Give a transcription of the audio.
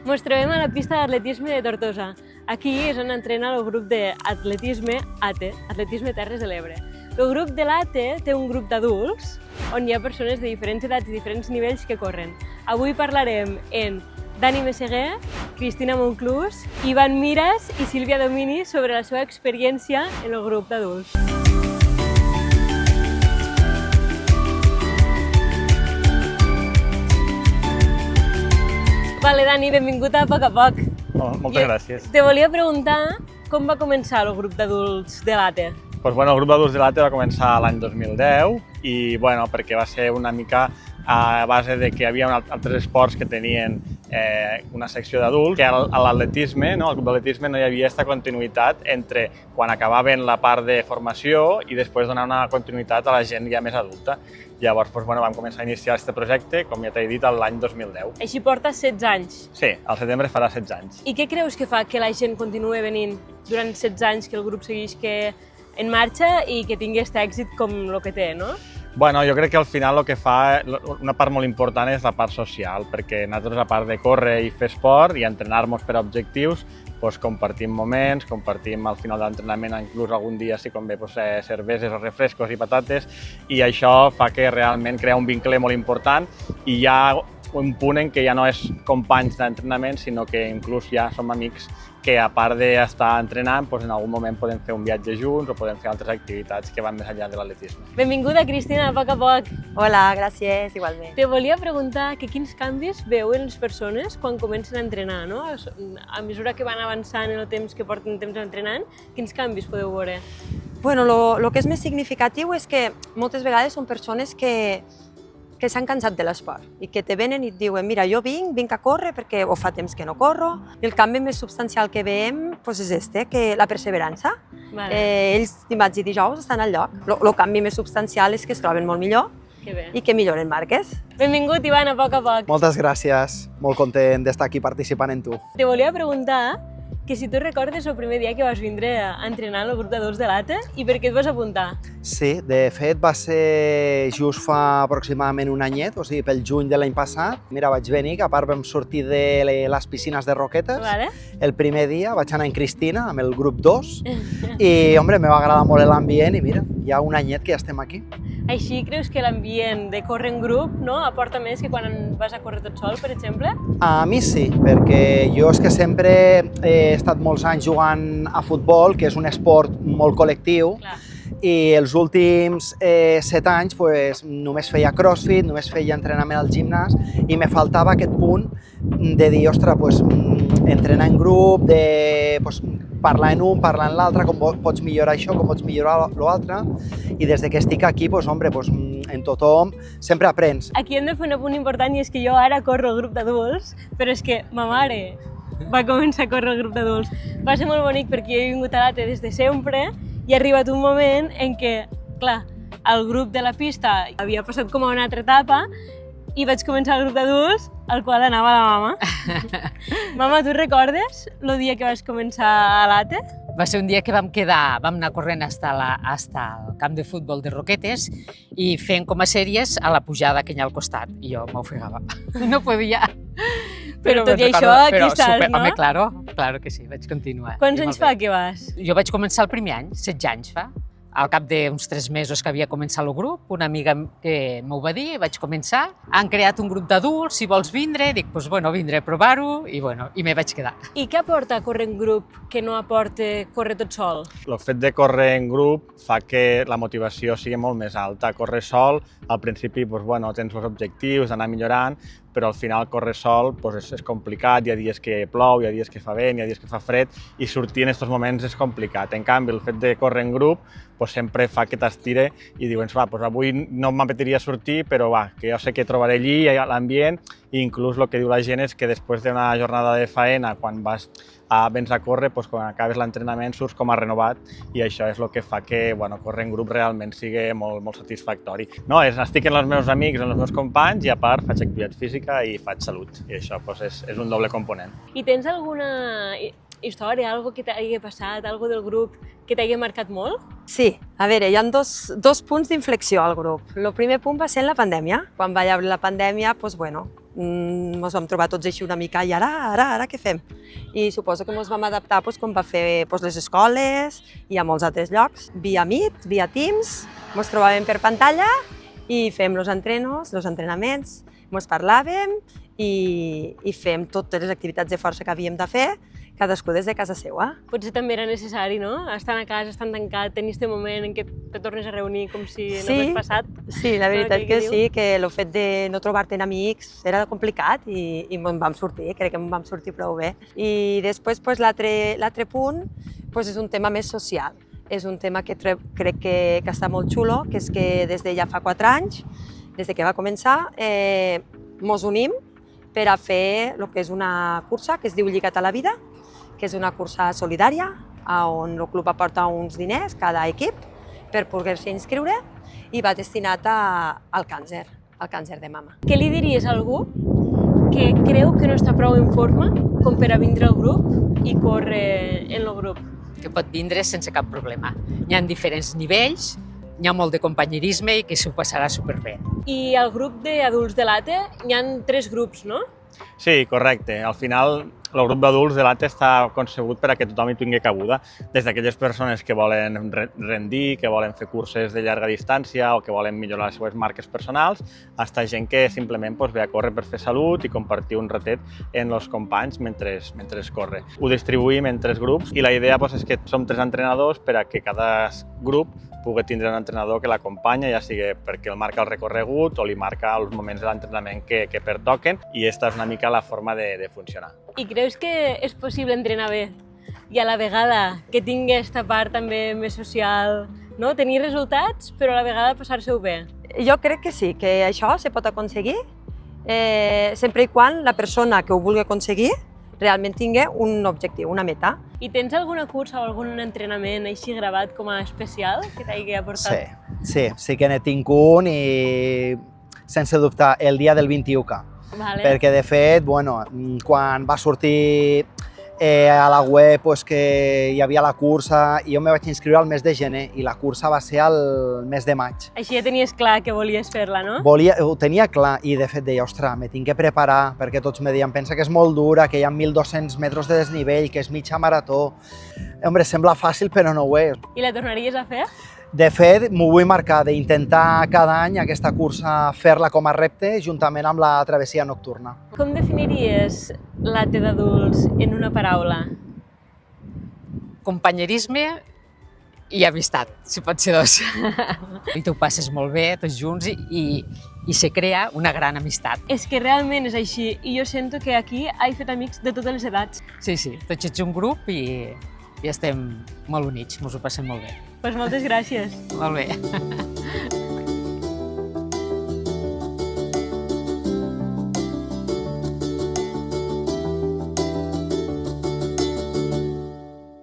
Ens trobem a la pista d'atletisme de Tortosa. Aquí és on entrena el grup d'atletisme ATE, Atletisme Terres de l'Ebre. El grup de l'ATE té un grup d'adults on hi ha persones de diferents edats i diferents nivells que corren. Avui parlarem amb Dani Meseguer, Cristina Monclús, Ivan Miras i Sílvia Domini sobre la seva experiència en el grup d'adults. Vale, Dani, benvingut a Poc a Poc. Moltes gràcies. Te volia preguntar com va començar el grup d'adults de l'ATE. El grup d'adults de l'ATE va començar l'any 2010 i perquè va ser una mica a base de que hi havia altres esports que tenien una secció d'adults, que a l'atletisme, al grup d'atletisme, no hi havia aquesta continuïtat entre quan acabaven la part de formació i després donar una continuïtat a la gent ja més adulta. Llavors vam començar a iniciar aquest projecte, com ja t'he dit, l'any 2010. Així porta 16 anys. Sí, al setembre farà 16 anys. I què creus que fa que la gent continuï venint durant 16 anys, que el grup segueix en marxa i que tingui aquest èxit com el que té, no? Jo crec que al final el que fa, una part molt important és la part social, perquè nosaltres, a part de córrer i fer esport i entrenar-nos per a objectius, compartim moments, compartim al final de l'entrenament, inclús algun dia si convé cerveses o refrescos i patates, i això fa que realment crea un vincle molt important i hi ha un punt en què ja no és companys d'entrenament, sinó que inclús ja som amics que a part d'estar entrenant, en algun moment podem fer un viatge junts o podem fer altres activitats que van més enllà de l'atletisme. Benvinguda, Cristina, a Poc a Poc. Hola, gràcies, igualment. Te volia preguntar quins canvis veuen les persones quan comencen a entrenar, no? A mesura que van avançant en el temps que porten temps entrenant, quins canvis podeu veure? Bueno, lo que és més significatiu és que moltes vegades són persones que s'han cansat de l'esport i que te venen i et diuen mira, jo vinc a córrer perquè fa temps que no corro. I el canvi més substancial que veiem és que la perseverança. Vale. Ells dimarts i dijous estan al lloc. El canvi més substancial és que es troben molt millor i que milloren marques. Benvingut, Ivan, a Poc a Poc. Moltes gràcies, molt content d'estar aquí participant amb tu. Te volia preguntar que si tu recordes el primer dia que vas vindre a entrenar al grup d'adults de l'ATE i per què et vas apuntar? Sí, de fet va ser just fa aproximadament un anyet, o sigui, pel juny de l'any passat. Mira, vaig venir, que a part vam sortir de les piscines de Roquetes. Vale. El primer dia vaig anar amb Cristina, amb el grup 2, i, me va agradar molt l'ambient i mira, ja un anyet que ja estem aquí. Així creus que l'ambient de córrer en grup aporta més que quan vas a córrer tot sol, per exemple? A mi sí, perquè jo és que sempre he estat molts anys jugant a futbol, que és un esport molt col·lectiu. Clar. I els últims 7 anys només feia crossfit, només feia entrenament al gimnàs i me faltava aquest punt de dir, ostres, entrenar en grup, de parlar en un, parlar en l'altre, com pots millorar això, com pots millorar l'altre. I des que estic aquí, en tothom sempre aprens. Aquí hem de fer un punt important i és que jo ara corro el grup d'adults, però és que ma mare va començar a córrer el grup d'adults. Va ser molt bonic perquè jo he vingut a l'ATE des de sempre i ha arribat un moment en què, clar, el grup de la pista havia passat com a una altra etapa i vaig començar el grup d'adults, al qual anava la mama. Mama, tu recordes el dia que vas començar a l'ATE? Va ser un dia que vam anar corrent fins al camp de futbol de Roquetes i fent com a sèries a la pujada que hi ha al costat. I jo m'ofegava, no podia. Però tot i això, aquí estàs, no? Home, claro que sí, vaig continuar. Quants anys fa que vas? Jo vaig començar el primer any, 16 anys fa. Al cap d'uns 3 mesos que havia començat el grup, una amiga que m'ho va dir, vaig començar. Han creat un grup d'adults, si vols vindre, dic, vindré a provar-ho i m'hi vaig quedar. I què aporta córrer en grup que no aporta córrer tot sol? El fet de córrer en grup fa que la motivació sigui molt més alta. Córrer sol, al principi tens els objectius d'anar millorant, però al final córrer sol és complicat, hi ha dies que plou, hi ha dies que fa vent, hi ha dies que fa fred i sortir en aquests moments és complicat. En canvi, el fet de córrer en grup sempre fa que t'estire i dius, avui no m'apeteixeria sortir, però que jo sé que trobaré allí l'ambient i inclús el que diu la gent és que després d'una jornada de faena, quan vens a córrer, quan acabes l'entrenament surts com a renovat i això és el que fa que córrer en grup realment sigui molt satisfactori. Estic amb els meus amics, amb els meus companys i a part faig activitat física i faig salut i això és un doble component. I tens alguna història, alguna que t'hagi passat, alguna del grup que t'hagi marcat molt? Sí, a veure, hi ha dos punts d'inflexió al grup. El primer punt va ser en la pandèmia. Quan va haver la pandèmia, Ens vam trobar tots així una mica, i ara què fem? I suposo que ens vam adaptar com va fer les escoles i a molts altres llocs. Via Meet, via Teams, ens trobàvem per pantalla i fem els entrenos, els entrenaments, ens parlàvem i fem totes les activitats de força que havíem de fer, cadascú des de casa seva. Potser també era necessari, no? Estar a casa, estar tancat, tenir aquest moment en què te tornes a reunir com si no hagués passat. Sí, la veritat que sí, que el fet de no trobar-te en amics era complicat i en vam sortir, crec que en vam sortir prou bé. I després l'altre punt és un tema més social. És un tema que crec que està molt xulo, que és que des de ja fa 4 anys, des de que va començar, ens unim per a fer el que és una cursa que es diu Lliga't a la Vida, que és una cursa solidària on el club aporta uns diners, cada equip, per poder-se inscriure i va destinat al càncer de mama. Què li diries a algú que creu que no està prou en forma com per a vindre al grup i córrer en el grup? Que pot vindre sense cap problema. Hi ha diferents nivells, hi ha molt de companyerisme i que s'ho passarà superbé. I al grup d'adults de l'ATE hi ha 3 grups, no? Sí, correcte. Al final, el grup d'adults de l'ATE està concebut per a que tothom hi tingui cabuda, des d'aquelles persones que volen rendir, que volen fer curses de llarga distància o que volen millorar les seves marques personals, fins a gent que simplement ve a córrer per fer salut i compartir un ratet amb els companys mentre corre. Ho distribuïm en 3 grups i la idea és que som 3 entrenadors per a que cada grup pugui tindre un entrenador que l'acompanya, ja sigui perquè el marca el recorregut o li marca els moments de l'entrenament que pertoquen, i aquesta és una mica la forma de funcionar. I creus que és possible entrenar bé i a la vegada que tingui aquesta part també més social, no? Tenir resultats, però a la vegada passar-se-ho bé? Jo crec que sí, que això se pot aconseguir sempre i quan la persona que ho vulgui aconseguir realment tingui un objectiu, una meta. I tens alguna cursa o algun entrenament així gravat com a especial que t'hagi aportat? Sí que n'he tingut un i, sense dubtar, el dia del 21K. Vale. Perquè, de fet, quan va sortir a la web que hi havia la cursa, i jo me vaig inscriure al mes de gener i la cursa va ser al mes de maig. Així ja tenies clar que volies fer-la, no? Ho tenia clar i, de fet, deia, ostres, me tinc que preparar, perquè tots me deien, pensa que és molt dura, que hi ha 1.200 metres de desnivell, que és mitja marató. Hombre, sembla fàcil, però no ho és. I la tornaries a fer? De fet, m'ho vull marcar d'intentar cada any aquesta cursa fer-la com a repte juntament amb la travessia nocturna. Com definiries l'ATE d'adults en una paraula? Companyerisme i amistat, si pot ser 2. I t'ho passes molt bé, tots junts, i se crea una gran amistat. És que realment és així, i jo sento que aquí he fet amics de totes les edats. Sí, tots ets un grup i estem molt units, ens ho passem molt bé. Doncs moltes gràcies. Molt bé.